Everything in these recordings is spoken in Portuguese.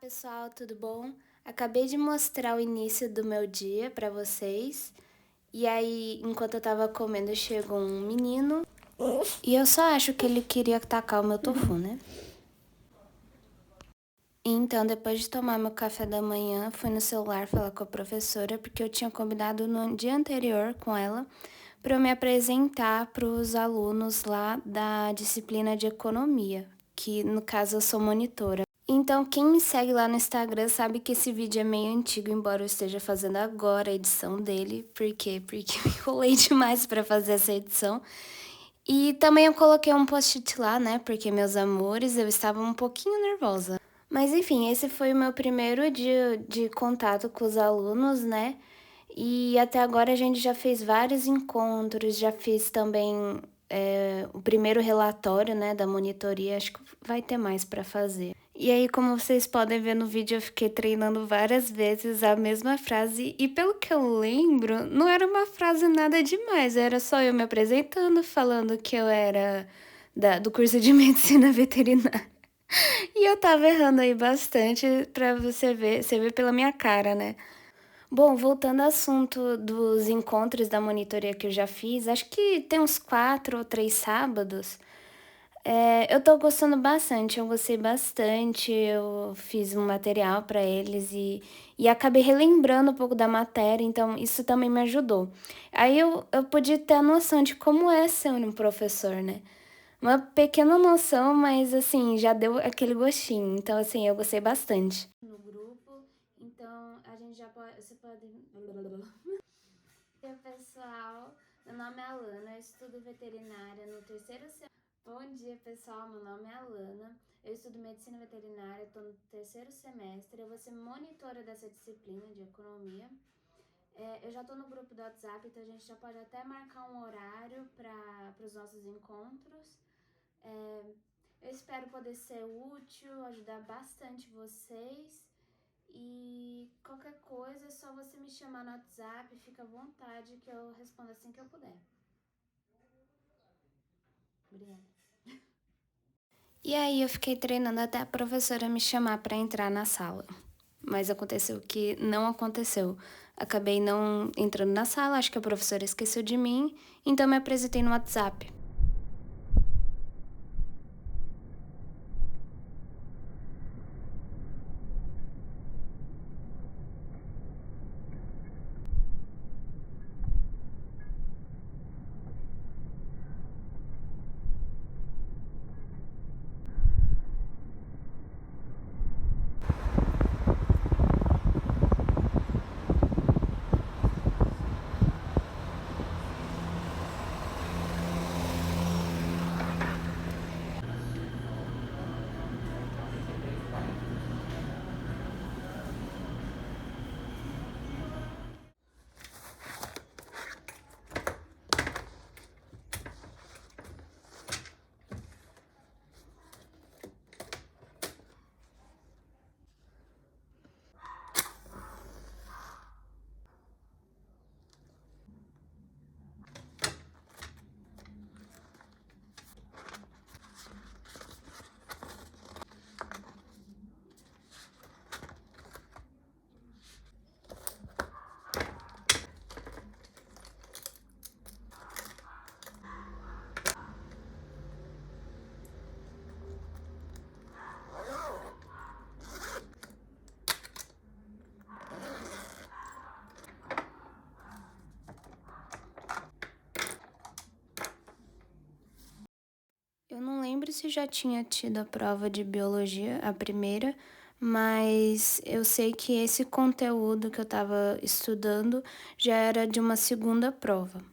Pessoal, tudo bom? Acabei de mostrar o início do meu dia pra vocês. E aí, enquanto eu tava comendo, chegou um menino. E eu só acho que ele queria atacar o meu tofu, né? Então, depois de tomar meu café da manhã, fui no celular falar com a professora, porque eu tinha combinado no dia anterior com ela para eu me apresentar para os alunos lá da disciplina de economia, que no caso eu sou monitora. Então, quem me segue lá no Instagram sabe que esse vídeo é meio antigo, embora eu esteja fazendo agora a edição dele. Por quê? Porque eu enrolei demais para fazer essa edição. E também eu coloquei um post-it lá, né? Porque, meus amores, eu estava um pouquinho nervosa. Mas enfim, esse foi o meu primeiro dia de contato com os alunos, né? E até agora a gente já fez vários encontros, já fiz também o primeiro relatório, né, da monitoria. Acho que vai ter mais para fazer. E aí, como vocês podem ver no vídeo, eu fiquei treinando várias vezes a mesma frase. E pelo que eu lembro, não era uma frase nada demais. Era só eu me apresentando, falando que eu era do curso de medicina veterinária. E eu tava errando aí bastante pra você ver pela minha cara, né? Bom, voltando ao assunto dos encontros da monitoria que eu já fiz, acho que tem uns 4 ou 3 sábados. Eu tô gostando bastante, eu gostei bastante, eu fiz um material para eles e acabei relembrando um pouco da matéria, então isso também me ajudou. Aí eu pude ter a noção de como é ser um professor, né? Uma pequena noção, mas assim, já deu aquele gostinho, então assim, eu gostei bastante. No grupo, então a gente já pode, você pode... Oi, pessoal, meu nome é Alana, eu estudo veterinária no terceiro semestre. Bom dia, pessoal, meu nome é Alana, eu estudo medicina veterinária, estou no terceiro semestre, eu vou ser monitora dessa disciplina de economia. Eu já estou no grupo do WhatsApp, então a gente já pode até marcar um horário para os nossos encontros. Eu espero poder ser útil, ajudar bastante vocês. E qualquer coisa é só você me chamar no WhatsApp, fica à vontade que eu respondo assim que eu puder. Obrigada. E aí eu fiquei treinando até a professora me chamar para entrar na sala. Mas aconteceu que não aconteceu. Acabei não entrando na sala, acho que a professora esqueceu de mim, então me apresentei no WhatsApp. Eu não lembro se já tinha tido a prova de biologia, a primeira, mas eu sei que esse conteúdo que eu estava estudando já era de uma segunda prova.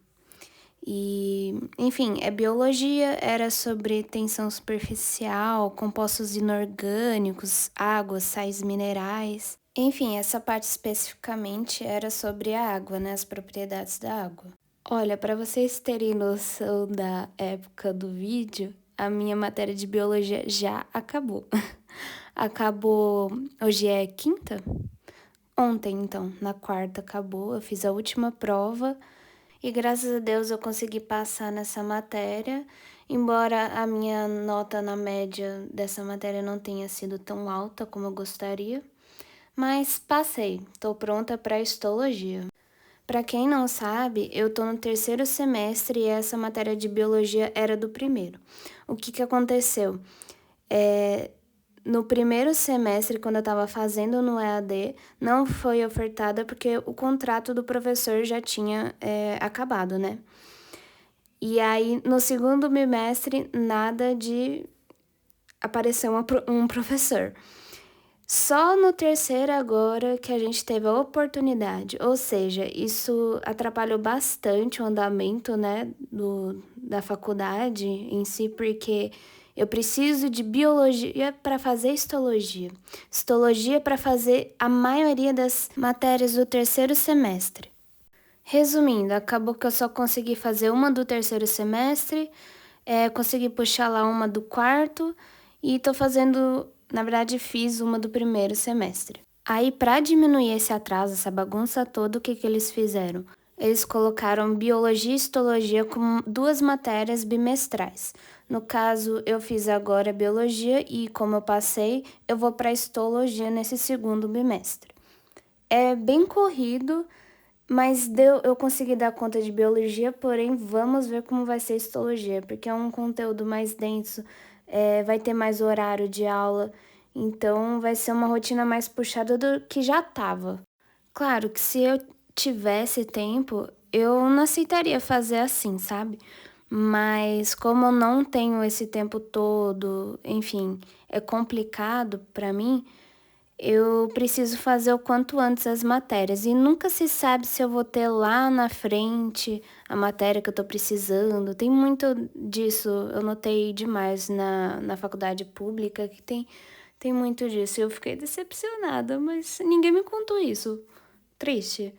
E, enfim, biologia, era sobre tensão superficial, compostos inorgânicos, águas, sais minerais. Enfim, essa parte especificamente era sobre a água, né, as propriedades da água. Olha, para vocês terem noção da época do vídeo, a minha matéria de biologia já acabou. Acabou, hoje é quinta? Ontem, então, na quarta acabou, eu fiz a última prova e graças a Deus eu consegui passar nessa matéria, embora a minha nota na média dessa matéria não tenha sido tão alta como eu gostaria, mas passei, estou pronta para histologia. Para quem não sabe, eu estou no terceiro semestre e essa matéria de biologia era do primeiro. O que aconteceu? No primeiro semestre, quando eu estava fazendo no EAD, não foi ofertada porque o contrato do professor já tinha acabado, né? E aí, no segundo bimestre, nada de aparecer um professor. Só no terceiro agora que a gente teve a oportunidade, ou seja, isso atrapalhou bastante o andamento, né, da faculdade em si, porque eu preciso de biologia para fazer histologia para fazer a maioria das matérias do terceiro semestre. Resumindo, acabou que eu só consegui fazer uma do terceiro semestre, consegui puxar lá uma do quarto e tô fazendo, na verdade, fiz uma do primeiro semestre. Aí, para diminuir esse atraso, essa bagunça toda, o que eles fizeram? Eles colocaram biologia e histologia como 2 matérias bimestrais. No caso, eu fiz agora biologia e, como eu passei, eu vou para histologia nesse segundo bimestre. É bem corrido, mas eu consegui dar conta de biologia, porém vamos ver como vai ser histologia, porque é um conteúdo mais denso, vai ter mais horário de aula, então vai ser uma rotina mais puxada do que já estava. Claro que se eu tivesse tempo, eu não aceitaria fazer assim, sabe? Mas como eu não tenho esse tempo todo, enfim, é complicado para mim. Eu preciso fazer o quanto antes as matérias e nunca se sabe se eu vou ter lá na frente a matéria que eu tô precisando. Tem muito disso, eu notei demais na faculdade pública que tem muito disso. Eu fiquei decepcionada, mas ninguém me contou isso. Triste.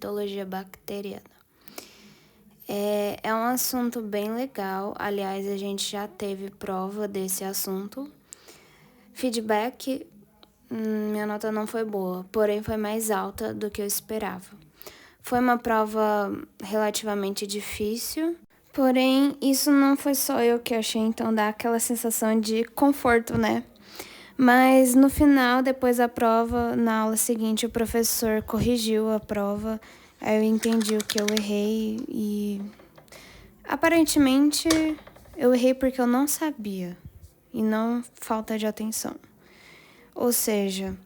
citologia bacteriana. É um assunto bem legal, aliás, a gente já teve prova desse assunto. Feedback, minha nota não foi boa, porém foi mais alta do que eu esperava. Foi uma prova relativamente difícil, porém isso não foi só eu que achei, então dá aquela sensação de conforto, né? Mas no final, depois da prova, na aula seguinte, o professor corrigiu a prova, aí eu entendi o que eu errei e aparentemente eu errei porque eu não sabia e não falta de atenção. Ou seja,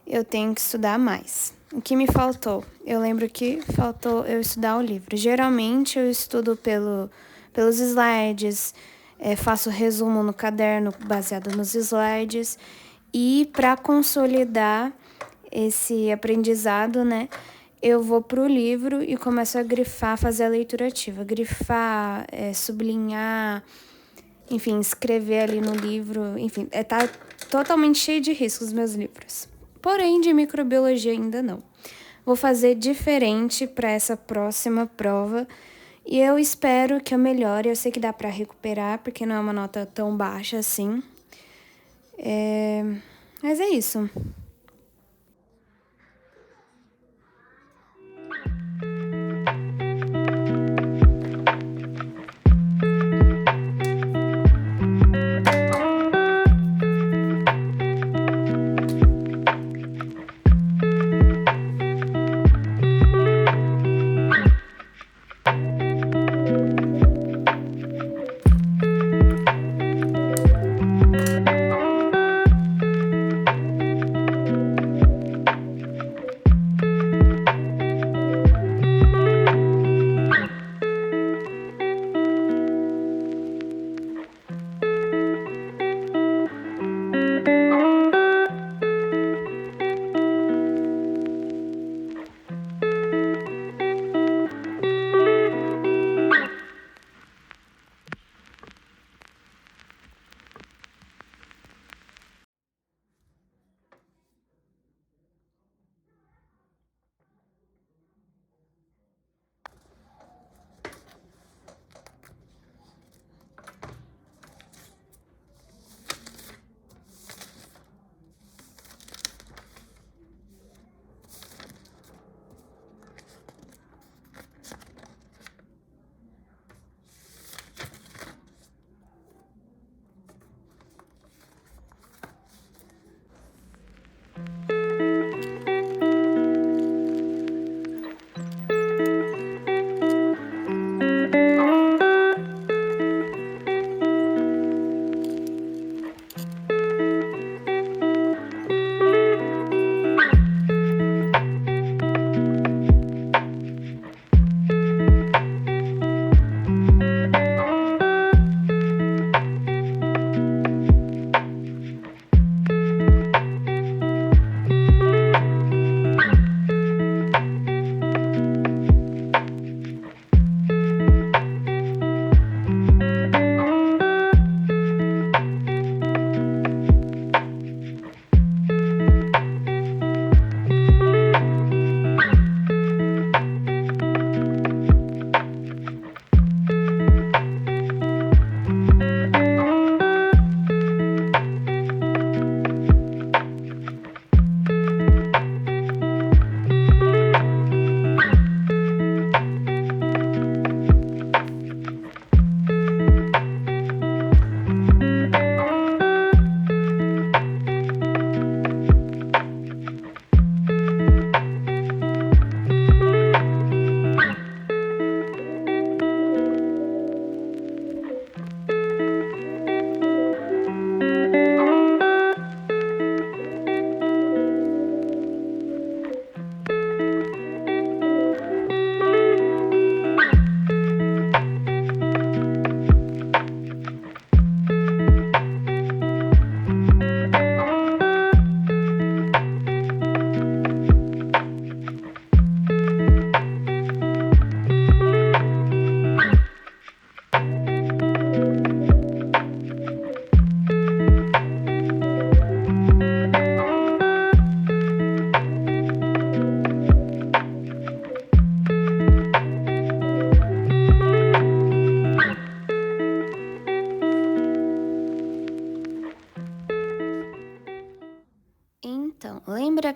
eu tenho que estudar mais. O que me faltou? Eu lembro que faltou eu estudar o livro. Geralmente eu estudo pelos slides, faço resumo no caderno baseado nos slides. E para consolidar esse aprendizado, né, eu vou para o livro e começo a grifar, fazer a leitura ativa. Grifar, sublinhar, enfim, escrever ali no livro. Enfim, tá totalmente cheio de riscos os meus livros. Porém, de microbiologia ainda não. Vou fazer diferente para essa próxima prova e eu espero que eu melhore. Eu sei que dá para recuperar, porque não é uma nota tão baixa assim. Mas é isso.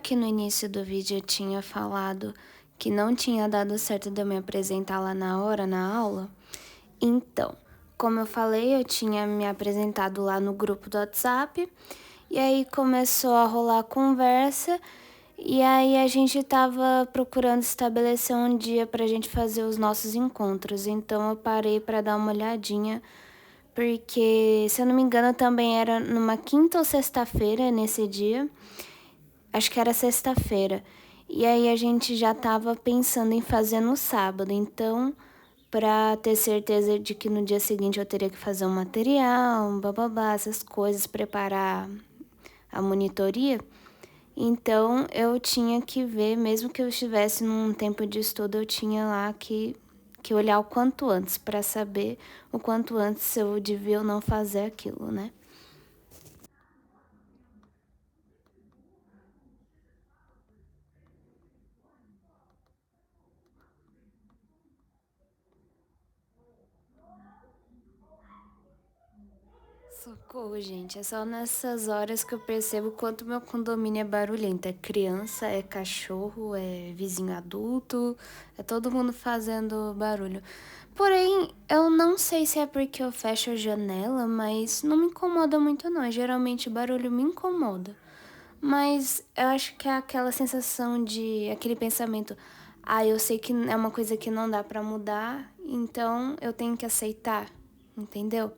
que no início do vídeo eu tinha falado que não tinha dado certo de eu me apresentar lá na hora, na aula? Então, como eu falei, eu tinha me apresentado lá no grupo do WhatsApp, e aí começou a rolar a conversa, e aí a gente tava procurando estabelecer um dia pra gente fazer os nossos encontros. Então eu parei pra dar uma olhadinha, porque, se eu não me engano, também era numa quinta ou sexta-feira nesse dia. Acho que era sexta-feira. E aí a gente já tava pensando em fazer no sábado. Então, pra ter certeza de que no dia seguinte eu teria que fazer um material, um bababá, essas coisas, preparar a monitoria. Então, eu tinha que ver, mesmo que eu estivesse num tempo de estudo, eu tinha lá que olhar o quanto antes, para saber o quanto antes se eu devia ou não fazer aquilo, né? Socorro, gente. É só nessas horas que eu percebo quanto meu condomínio é barulhento. É criança, é cachorro, é vizinho adulto, é todo mundo fazendo barulho. Porém, eu não sei se é porque eu fecho a janela, mas não me incomoda muito não. Geralmente barulho me incomoda. Mas eu acho que é aquela sensação de, aquele pensamento, eu sei que é uma coisa que não dá pra mudar, então eu tenho que aceitar, entendeu?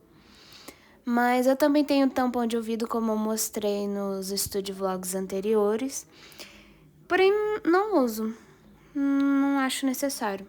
Mas eu também tenho tampão de ouvido, como eu mostrei nos studio vlogs anteriores. Porém, não uso. Não acho necessário.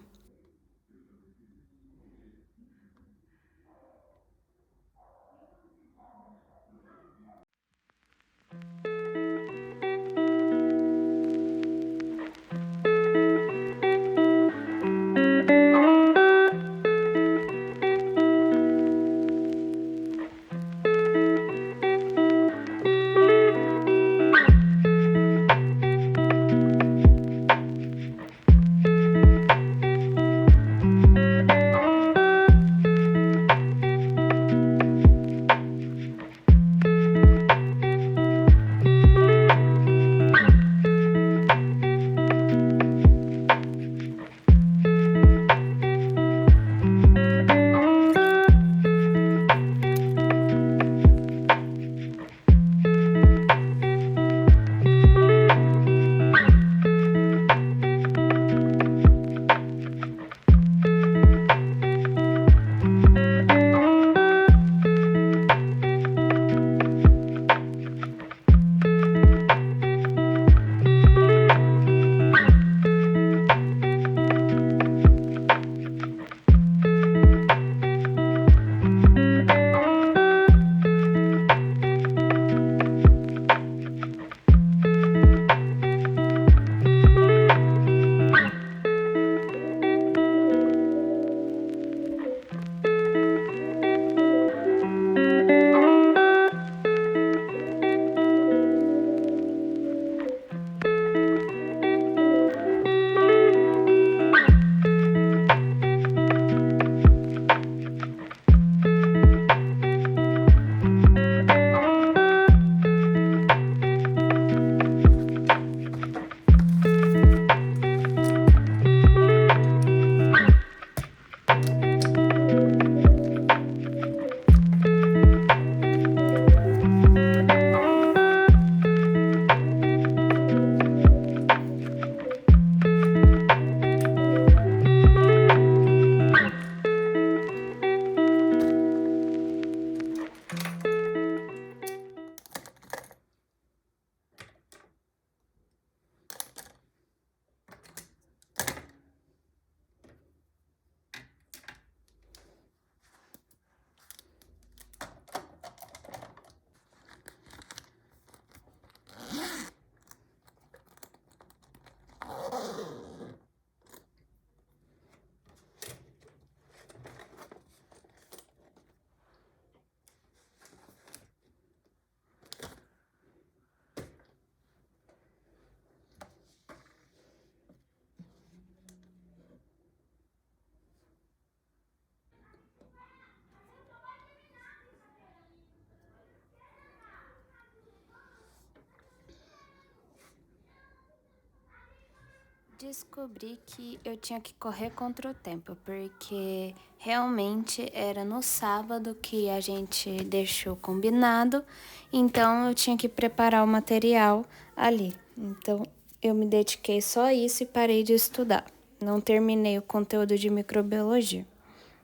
descobri que eu tinha que correr contra o tempo, porque realmente era no sábado que a gente deixou combinado, então eu tinha que preparar o material ali. Então eu me dediquei só a isso e parei de estudar. Não terminei o conteúdo de microbiologia,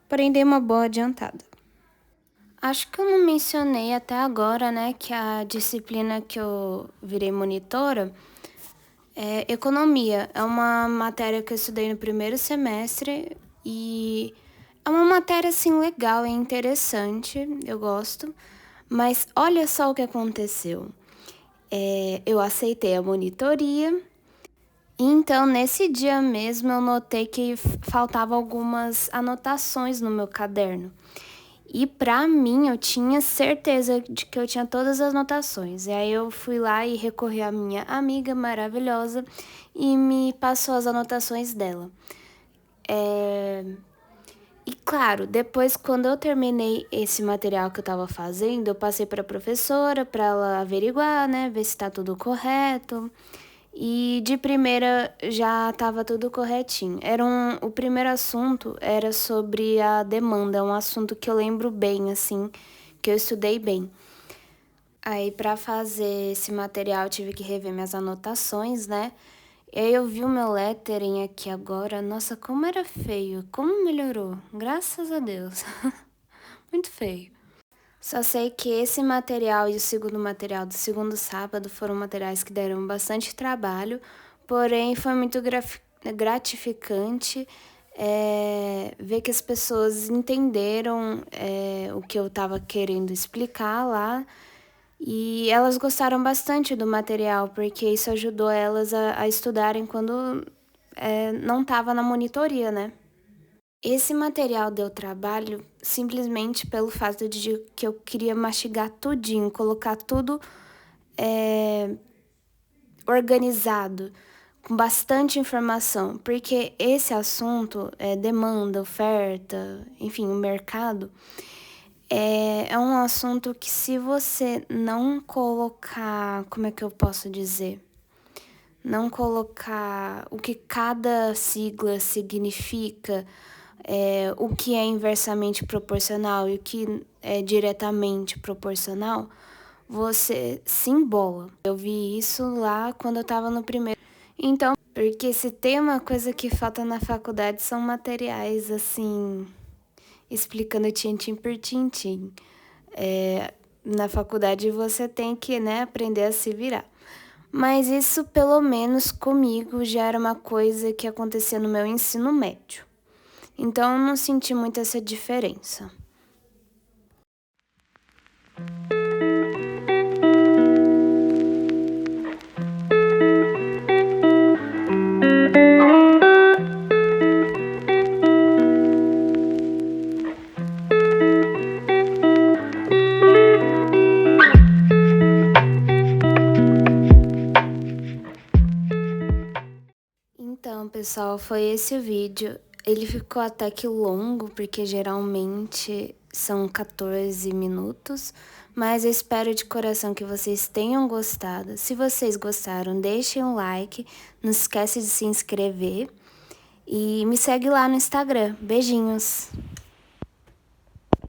porém dei uma boa adiantada. Acho que eu não mencionei até agora, né, que a disciplina que eu virei monitora é economia. É uma matéria que eu estudei no primeiro semestre e é uma matéria assim legal, é interessante, eu gosto. Mas olha só o que aconteceu. Eu aceitei a monitoria, e então nesse dia mesmo eu notei que faltavam algumas anotações no meu caderno. E pra mim, eu tinha certeza de que eu tinha todas as anotações. E aí eu fui lá e recorri à minha amiga maravilhosa e me passou as anotações dela. E claro, depois quando eu terminei esse material que eu estava fazendo, eu passei para a professora para ela averiguar, né, ver se está tudo correto. E de primeira já estava tudo corretinho. O primeiro assunto era sobre a demanda, um assunto que eu lembro bem, assim, que eu estudei bem. Aí, para fazer esse material, eu tive que rever minhas anotações, né? E aí eu vi o meu lettering aqui agora. Nossa, como era feio, como melhorou. Graças a Deus. Muito feio. Só sei que esse material e o segundo material do segundo sábado foram materiais que deram bastante trabalho, porém foi muito gratificante ver que as pessoas entenderam o que eu estava querendo explicar lá e elas gostaram bastante do material, porque isso ajudou elas a estudarem quando não estava na monitoria, né? Esse material deu trabalho simplesmente pelo fato de que eu queria mastigar tudinho, colocar tudo organizado, com bastante informação, porque esse assunto, demanda, oferta, enfim, o mercado, é um assunto que se você não colocar, como é que eu posso dizer? Não colocar o que cada sigla significa, o que é inversamente proporcional e o que é diretamente proporcional, você se embola. Eu vi isso lá quando eu estava no primeiro. Então, porque se tem uma coisa que falta na faculdade são materiais assim, explicando tintim por tintim. Na faculdade você tem que, né, aprender a se virar. Mas isso, pelo menos comigo, já era uma coisa que acontecia no meu ensino médio. Então, eu não senti muito essa diferença. Então, pessoal, foi esse o vídeo. Ele ficou até que longo, porque geralmente são 14 minutos, mas eu espero de coração que vocês tenham gostado. Se vocês gostaram, deixem um like, não esquece de se inscrever e me segue lá no Instagram. Beijinhos!